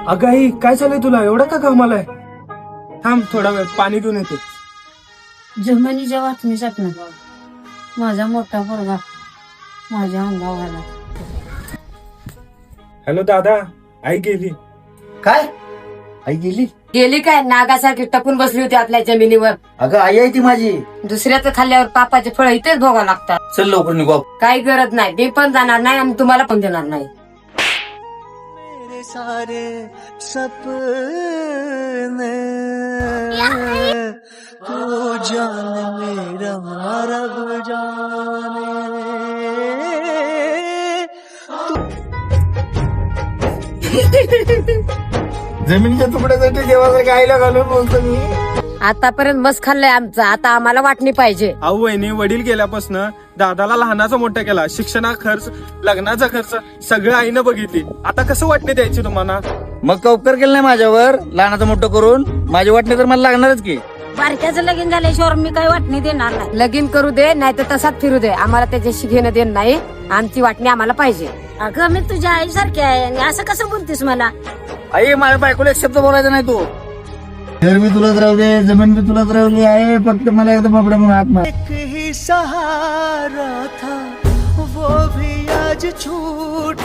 अगं आई, काय झालंय तुला? एवढं का काम आलाय? थांब थोडा वेळ, पाणी घेऊन येतो. जमिनीच्या वाटणीसाठी माझा मोठा पोरगा माझ्या अंगावर आला. हॅलो दादा, आई गेली. काय आई गेली? गेली काय? नागासारखी टपून बसली होती आपल्या जमिनीवर. अगं आई आहे ती माझी. दुसऱ्याचं खाल्ल्यावर पापाचे फळ इथेच भोगावं लागतात. चल लवकर निघू. काही गरज नाही, मी पण जाणार नाही आणि तुम्हाला पण देणार नाही. सारे सपने तू जान मेरा रब जाने. जमिनीच्या तुकड्यासाठी देवाला गायला घालून बोलतो मी. आतापर्यंत मस्त खाल्लंय आमचं, आता आम्हाला वाटणी पाहिजे. अहो वहिनी, वडील गेल्यापासून दादाला लहानाचा मोठा केला. शिक्षणा खर्च, लग्नाचा खर्च सगळं आईनं बघितली. आता कसं वाटणे द्यायची तुम्हाला? मग का उपकार केलं नाही माझ्यावर लहानाचं मोठं करून? माझी वाटणी तर मला लागणारच की. बारक्याचं लगीन झाल्याशिवाय मी काही वाटणी देणार नाही. लगीन करू दे नाही तर तसाच फिरू दे, आम्हाला त्याच्याशी घेणं देणं नाही. आमची वाटणी आम्हाला पाहिजे. अगं मी तुझ्या आईसारखी आहे आणि असं कसं बोलतेस मला? आई माझ्या बायकोला एक शब्द बोलायचा नाही तू. घर मी तुलाच राहू दे, जमीन मी तुलाच राहली आहे, फक्त मला एकदम बाबडा म्हणून हात मार. एक ही सहारा था वो भी आज छूट